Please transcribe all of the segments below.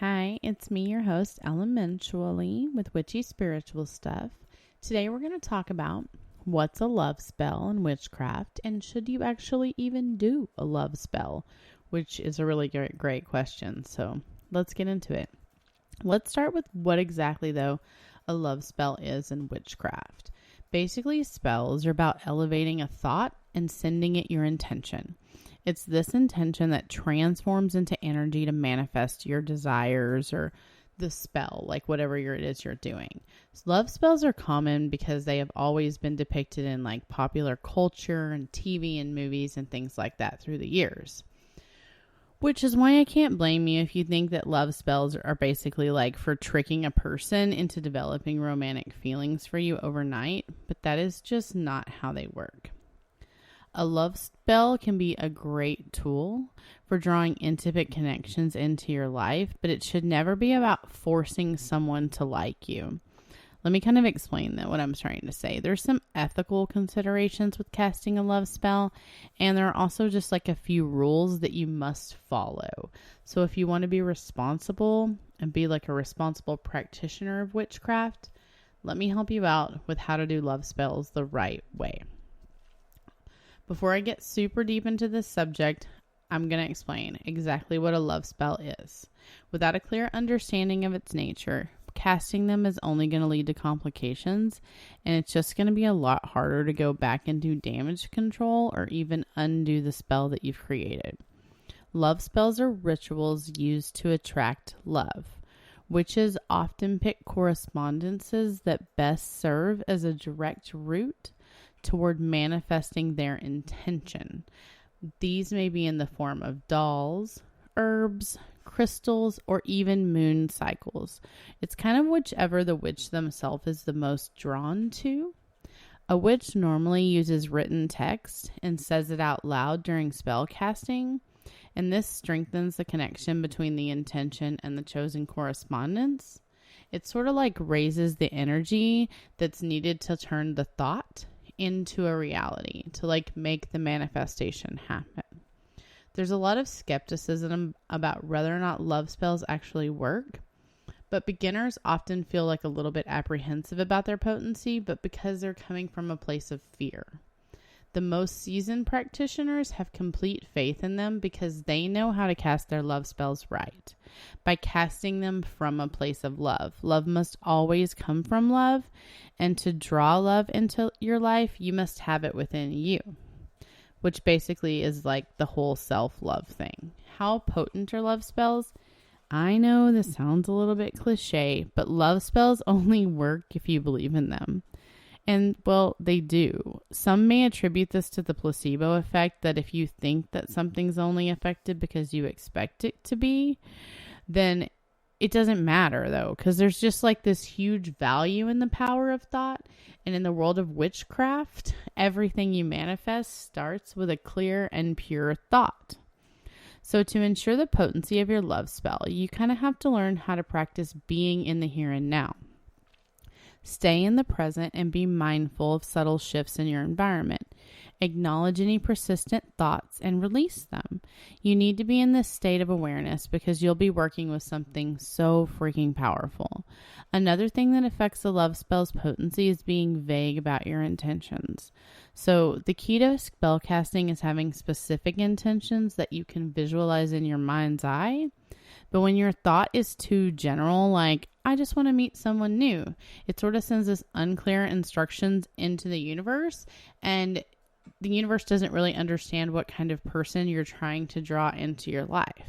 Hi, it's me, your host, Elementally, with Witchy Spiritual Stuff. Today we're going to talk about what's a love spell in witchcraft, and should you actually even do a love spell, which is a really great question. So let's get into it. Let's start with what exactly, though, a love spell is in witchcraft. Basically, spells are about elevating a thought and sending it your intention. It's this intention that transforms into energy to manifest your desires or the spell, like whatever it is you're doing. So love spells are common because they have always been depicted in like popular culture and TV and movies and things like that through the years. Which is why I can't blame you if you think that love spells are basically like for tricking a person into developing romantic feelings for you overnight, but that is just not how they work. A love spell can be a great tool for drawing intimate connections into your life, but it should never be about forcing someone to like you. Let me kind of explain what I'm trying to say. There's some ethical considerations with casting a love spell, and there are also just like a few rules that you must follow. So if you want to be responsible and be like a responsible practitioner of witchcraft, let me help you out with how to do love spells the right way. Before I get super deep into this subject, I'm going to explain exactly what a love spell is. Without a clear understanding of its nature, casting them is only going to lead to complications, and it's just going to be a lot harder to go back and do damage control or even undo the spell that you've created. Love spells are rituals used to attract love. Witches often pick correspondences that best serve as a direct route toward manifesting their intention. These may be in the form of dolls, herbs, crystals, or even moon cycles. It's kind of whichever the witch themselves is the most drawn to. A witch normally uses written text and says it out loud during spell casting, and this strengthens the connection between the intention and the chosen correspondence. It sort of like raises the energy that's needed to turn the thought into a reality, to like make the manifestation happen. There's a lot of skepticism about whether or not love spells actually work, but beginners often feel like a little bit apprehensive about their potency, but because they're coming from a place of fear. The most seasoned practitioners have complete faith in them because they know how to cast their love spells right. By casting them from a place of love. Love must always come from love, and to draw love into your life, you must have it within you, which basically is like the whole self-love thing. How potent are love spells? I know this sounds a little bit cliche, but love spells only work if you believe in them. And, well, they do. Some may attribute this to the placebo effect, that if you think that something's only effective because you expect it to be, then it doesn't matter, though, because there's just like this huge value in the power of thought. And in the world of witchcraft, everything you manifest starts with a clear and pure thought. So to ensure the potency of your love spell, you kind of have to learn how to practice being in the here and now. Stay in the present and be mindful of subtle shifts in your environment. Acknowledge any persistent thoughts and release them. You need to be in this state of awareness because you'll be working with something so freaking powerful. Another thing that affects the love spell's potency is being vague about your intentions. So the key to spell casting is having specific intentions that you can visualize in your mind's eye. But when your thought is too general, like, I just want to meet someone new, it sort of sends this unclear instructions into the universe, and the universe doesn't really understand what kind of person you're trying to draw into your life.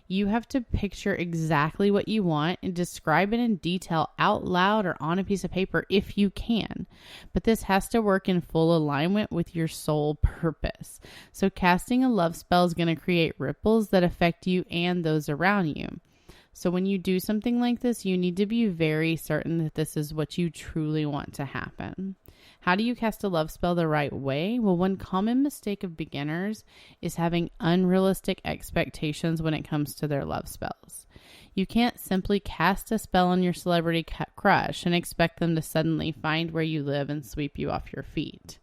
You have to picture exactly what you want and describe it in detail out loud or on a piece of paper if you can. But this has to work in full alignment with your soul purpose. So casting a love spell is going to create ripples that affect you and those around you. So when you do something like this, you need to be very certain that this is what you truly want to happen. How do you cast a love spell the right way? Well, one common mistake of beginners is having unrealistic expectations when it comes to their love spells. You can't simply cast a spell on your celebrity crush and expect them to suddenly find where you live and sweep you off your feet.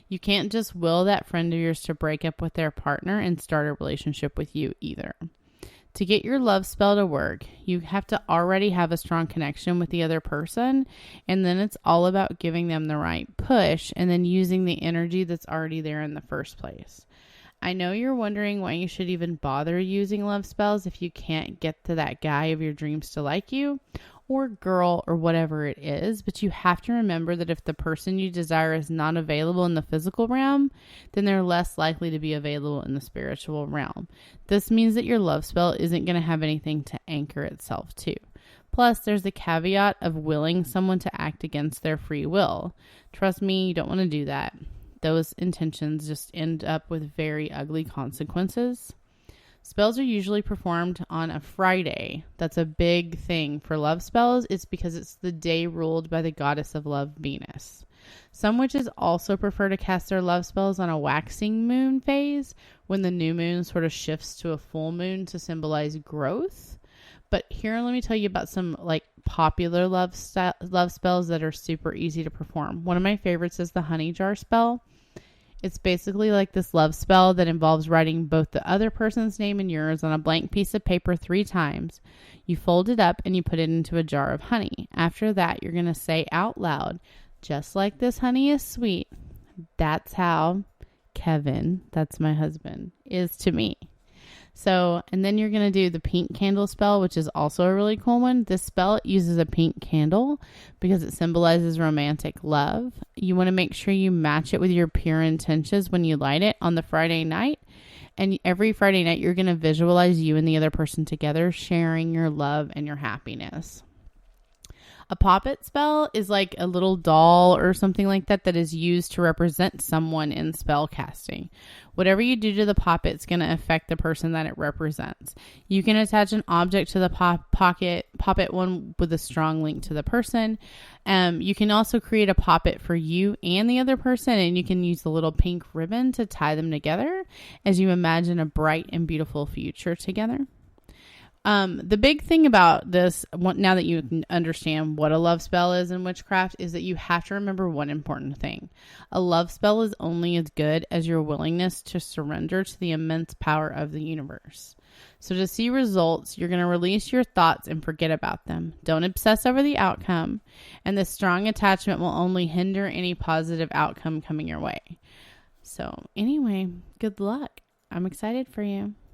You can't just will that friend of yours to break up with their partner and start a relationship with you either. To get your love spell to work, you have to already have a strong connection with the other person, and then it's all about giving them the right push and then using the energy that's already there in the first place. I know you're wondering why you should even bother using love spells if you can't get to that guy of your dreams to like you, or girl, or whatever it is, but you have to remember that if the person you desire is not available in the physical realm, then they're less likely to be available in the spiritual realm. This means that your love spell isn't going to have anything to anchor itself to. Plus, there's the caveat of willing someone to act against their free will. Trust me, you don't want to do that. Those intentions just end up with very ugly consequences. Spells are usually performed on a Friday. That's a big thing for love spells. It's because it's the day ruled by the goddess of love, Venus. Some witches also prefer to cast their love spells on a waxing moon phase, when the new moon sort of shifts to a full moon to symbolize growth. But here, let me tell you about some popular love spells that are super easy to perform. One of my favorites is the honey jar spell. It's basically like this love spell that involves writing both the other person's name and yours on a blank piece of paper 3 times. You fold it up and you put it into a jar of honey. After that, you're going to say out loud, just like this honey is sweet, that's how Kevin, that's my husband, is to me. So, and then you're going to do the pink candle spell, which is also a really cool one. This spell uses a pink candle because it symbolizes romantic love. You want to make sure you match it with your pure intentions when you light it on the Friday night. And every Friday night, you're going to visualize you and the other person together, sharing your love and your happiness. A poppet spell is like a little doll or something like that that is used to represent someone in spell casting. Whatever you do to the poppet is going to affect the person that it represents. You can attach an object to the poppet one with a strong link to the person. You can also create a poppet for you and the other person, and you can use the little pink ribbon to tie them together as you imagine a bright and beautiful future together. The big thing about this, now that you can understand what a love spell is in witchcraft, is that you have to remember one important thing. A love spell is only as good as your willingness to surrender to the immense power of the universe. So to see results, you're going to release your thoughts and forget about them. Don't obsess over the outcome, and this strong attachment will only hinder any positive outcome coming your way. So anyway, good luck. I'm excited for you.